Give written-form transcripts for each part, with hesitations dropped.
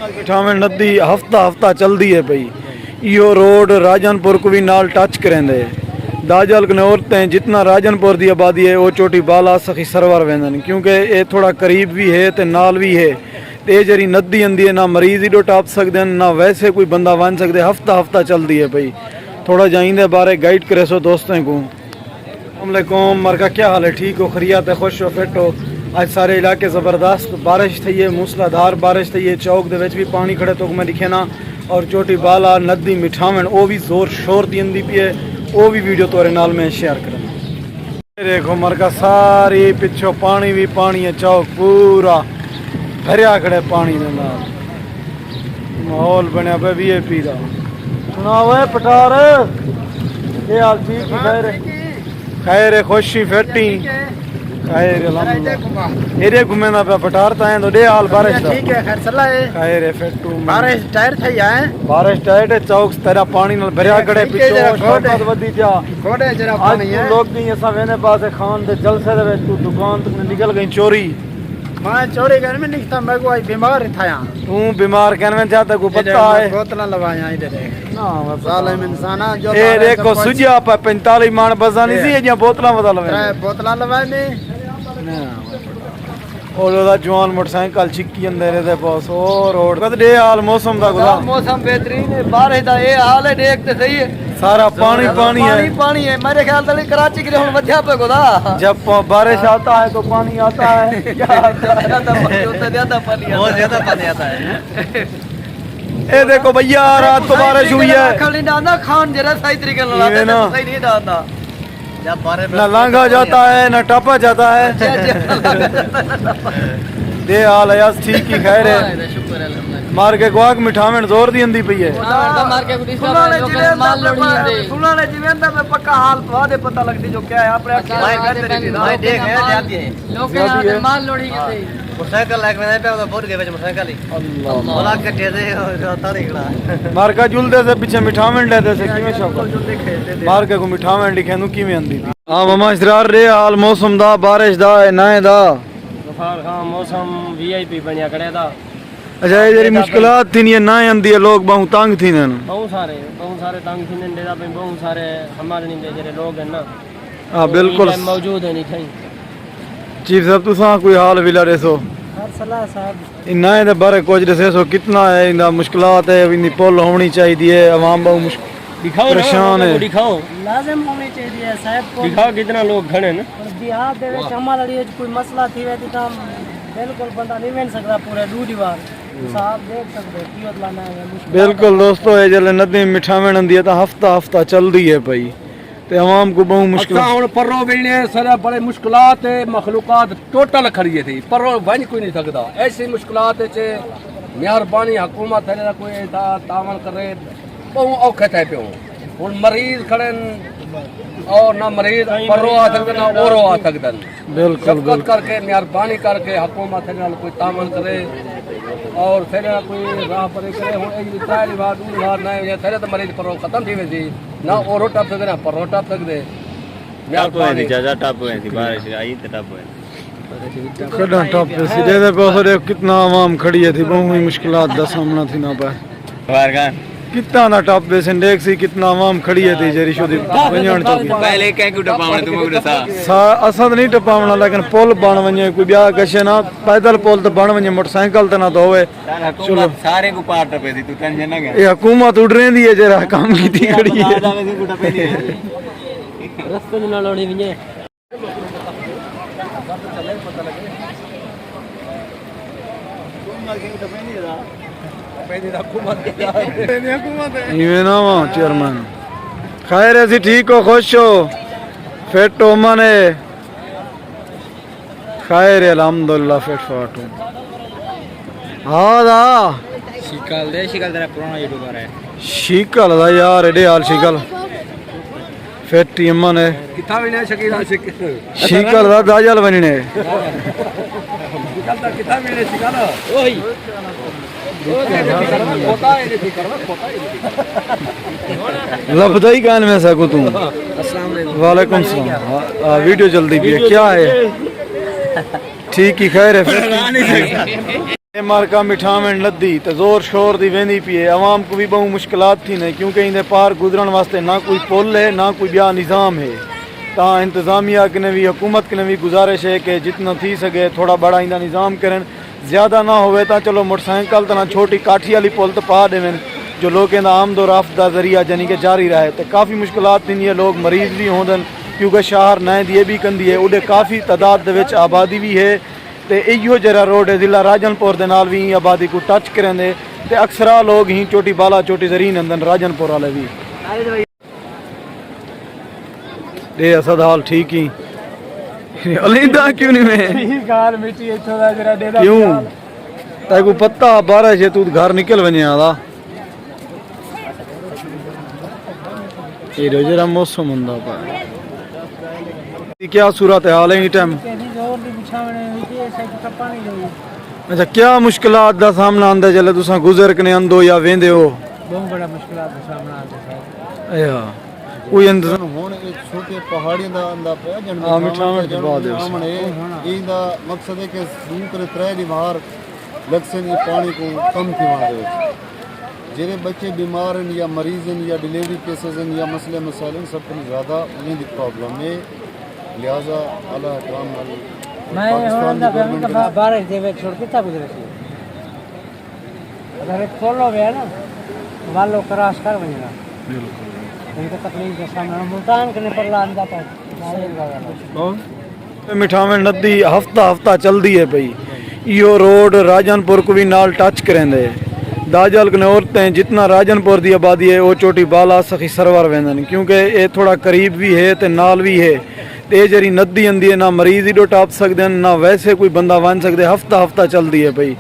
मिठावन नदी हफ्ता हफ्ता चलती है पई। यो रोड राजनपुर को भी नाल टच करेंदे। दाजल कने औरतें जितना राजनपुर की आबादी है वो चोटी बाला सखी सरवर वेंदन, क्योंकि ये थोड़ा करीब भी है तो नाल भी है। ते जरी नदी आंदी है ना मरीज इडो टाप सकते हैं ना वैसे कोई बंदा बन सकते। हफ्ता हफ्ता चलती है पई। थोड़ा जाइंदे बारे गाइड करे सो दोस्तों को। अस्सलामुअलैकुम मरका, क्या हाल है? ठीक हो, खरियात है, खुश हो, फिट हो? आज सारे इलाके ज़बरदस्त बारिश थी है, मूसलाधार बारिश थी है। चौक दे विच भी पानी खड़े तो मैं दिखे ना, और चोटी बाला नदी मिठावन वो भी जोर शोर दी आंदी पी है। वो भी वीडियो तोरे नाल में शेयर करूँ। देखो मरका सारी पिछो पानी भी पानी है, चौक पूरा भरिया खड़े पानी दे नाल। माहौल बनया पे VIP दा। सुनाओ है पठार, ये हाल ठीक है? खैर है, खुशी फिटी खैर घूमेंदा पे पठार ताए तो दे हाल बारिश दा ठीक है। खैर सला है, खैर है फिटू बारिश टायर थई है, बारिश टायर है। चौक तेरा पानी नाल भरिया खड़े पिछो शोर वधी जा कोडे जरा पानी है। लोग भी ऐसा वेने पासे खान दे जलसे दे तू दुकान तक निकल गई चोरी। मैं चोरी कर में निकता, मैं को बीमार था। तू बीमार कहन में जाता को पता है? बोतल लवाया इधर ना सालम इंसान जो ए देखो सुजिया पे 45 मान बजानी सी या बोतला बदल लवे बोतला लवाए ने और ओदा जवान मोटरसाइकिल छिक्की अंदर दे पास। और रोड कद दे हाल मौसम दा गुदा मौसम बेहतरीन है, बारिश दा ए हाल है, देख ते सही है। सारा पानी पानी है, पानी है। मेरे ख्याल से कराची के हुन वध्या पे गोदा। जब बारिश आता है तो पानी आता है, ज्यादा पानी आता है। ए देखो भैया रात को बारिश हुई है, खाली ना खान जरा सही तरीके से लगाते हैं, सही नहीं डालता। ना लांघा जाता है ना टापा जाता है। दे हाल है ठीक ही खैर है। मार के गुआक मिठावन जोर दी अंदी पई है। मार के माल लोड़ी सुना ने जीवेंदा में पक्का हाल तो आदे पता लगती जो क्या है। आपने भाई देख है जाती है लोग के माल लोड़ी के मोटरसाइकिल लाइक में पे बोर के बेच मोटरसाइकिल ही अल्लाह बोला कटे दे तारी खड़ा मार का जुलदे से पीछे मिठावन लेते से किवें शौक मार के को मिठावन लिखे नु किवें आंदी थी। हां मामा इसरार रे हाल मौसम दा बारिश दा नाए दा बुखार हां मौसम VIP बनया करे दा। अच्छा ये जरी मुश्किलात थी नहीं ना आंदी है, लोग बहुत तंग थी ने बहुत सारे तंग थी ने डेरा पे बहुत सारे हमारे नहीं दे जरे लोग है ना। हां बिल्कुल मौजूद है नहीं थे। चीफ साहब तुसा कोई हाल विला रेसो हर सलाह साहब इना दे बारे कुछ दसेसो कितना है इंदा मुश्किलात है, इनी पुल होनी चाहिए है, आवाम बहुत मुश्किल दिखाओ परेशान है, दिखाओ लाजिम होनी चाहिए है साहब। दिखाओ कितना लोग खड़े हैं बिहार दे विच हमारा लिए कोई मसला थी वे तो बिल्कुल बंदा नहीं बन सकता पूरे दू दीवार साहब देख सकते की लाना है मुश्किल। बिल्कुल दोस्तों ये जले नदी मिठावन आंदी है तो हफ्ता हफ्ता चलदी है पई ते आवाम को बहुत मुश्किल। अच्छा हुन पर्रो बिलने सारा बड़े मुश्किलात है, मखलूकात टोटल खड़ी थी पर्रो बन कोई नहीं सकता। ऐसी मुश्किलात है मेहरबानी हुकूमत है कोई तावन करे बहुत औखे थे पे हुन मरीज खड़े और ना मरीज पर्रो आ सकते ना औरो आ सकते। बिल्कुल करके मेहरबानी करके हुकूमत है कोई तावन करे और फिर कोई राह पर करे हुन एक चार बार दूर बार ना ये फिर तो मरीज पर्रो खत्म थी वैसी ना और टप सकते ना पर्रो टप सकते। मेहरबानी ज्यादा टप है थी बारिश आई तो टप है कड़ा टप है सीधे दे पे कितना आवाम खड़ी है थी बहुत मुश्किलात दा सामना थी ना पे बारगान कितना ना टप बेसन देख सी कितना आवाम खड़ी है थी जरी शुदी वणन चौकी पहले के को टपावण तुम को सा असद नहीं टपावना लेकिन पुल बन वने कोई ब्याह कशे ना पैदल पुल तो बन वने मोटरसाइकिल तो ना तो होवे। चलो सारे को पार टपे थी तू टेंशन ना ले ये हुकूमत उड़ रही है जरा काम कीती खड़ी है रास्ते ना लोड़ी विने चेयरमैन खैर ऐसी ठीक हो खुश हो फिट हो मने खैर अल्हम्दुलिल्लाह फिट फाट हो। हाँ दा शिकल तेरा पुराना यूट्यूबर है शिकल दा यार एडे हाल शिकल फिट यमन है किथा भी नहीं शकील शिकल दा दाजल बनने शिकल दा किथा भी नहीं शिकल ओही लफदाई कान में सकूं तू। अस्सलाम वालेकुम सलाम वीडियो जल्दी भी है क्या है ठीक ही खैर है। मार्का मिठावण नदी तो जोर शोर दी वेंदी पी है। आवाम को भी बहुत मुश्किलात थी ने क्योंकि इन्हें पार गुजरन वास्ते ना कोई पुल है ना कोई ब्या निज़ाम है। ता इंतज़ामिया ने भी हुकूमत ने भी गुजारिश है कि जितना थी सके थोड़ा बड़ा इंदा निज़ाम करन। ज़्यादा ना होवे तो चलो मोटरसाइकिल तो ना छोटी काठी वाली पुल तो पा देवें जो लोग आमदो रफ्त का जरिया यानी कि जारी रहे। तो काफ़ी मुश्किलात थी लोग मरीज भी होंदन क्योंकि शहर नए दिए भी कंदी है उड़े काफ़ी तादाद दे आबादी भी है। तो इो जरा रोड है जिला राजनपुर के नाल भी आबादी को टच करेंदे ते अक्सरा लोग ही चोटी बाला चोटी जरीन अंदर राजनपुर वाले भी दे असद हाल ठीक ही अलीदा क्यों नहीं मैं गाल मिट्टी इथों दा जरा डेदा क्यों ताई को पत्ता बारिश है तू घर निकल वने आदा ये जरा मौसम हुंदा पा क्या सूरत हाल है इस टाइम। अच्छा क्या मुश्किलात का सामना आंदा चले तुसा गुजर कने अंदो या वेंदे हो। बहुत बड़ा मुश्किलात का सामना आंदा है या कोई इंतजाम होने एक छोटे पहाड़ियों दा आंदा पे जन मिठावण के बाद है इंदा मकसद है कि सूं करे त्रै दी बाहर लक्ष्य पानी को कम थीवा दे जेरे बच्चे बीमार हैं या मरीज हैं या डिलीवरी केसेस हैं या मसले मसाइल सब ज़्यादा उन्हें प्रॉब्लम है लिहाजा अल्लाह इकराम मैं होंदा पे बारिश देवे छोड़ के तब गुजरे सी अगर एक खोलो गया ना वालो क्रॉस कर वनेगा बिल्कुल इनका तकलीफ का सामना मुल्तान करने पर ला अंदा पर मिठावण नदी हफ्ता हफ्ता चलदी है पई यो रोड राजनपुर को भी नाल टच करेंदे दाजल कने औरतें जितना राजनपुर की आबादी है वो चोटी बाला सखी सरवर वेंदन क्योंकि ये थोड़ा करीब भी है तो नाल भी है। ते जरी नदी आंदी है ना मरीज ही टाप सकते हैं ना वैसे कोई बंदा वन सकते हफ्ता हफ्ता चलती है भाई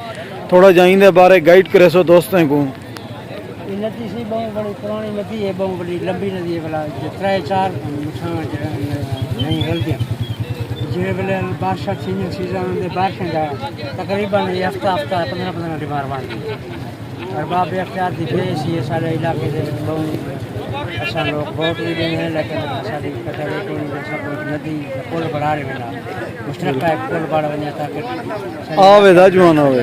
थोड़ा जाइंदे बारे गाइड करे सो दोस्तों को। नदी सी बहुत बड़ी पुरानी नदी है बहुत बड़ी लंबी नदी है भला त्रै चार नहीं गलतियाँ जिस वेले बारिश सीजन बारिशें का तकरीबन हफ्ता हफ्ता 15-15 दिन बार और बाब अख्तियार दी बेस ये सारे इलाके के बहुत अच्छा लोग वोट भी देने हैं लेकिन सारी कचहरी को जैसा कोई नदी पुल बढ़ा रहे हैं मुश्तरका एक पुल बढ़ा बना ताकि आवे दा जवान आवे।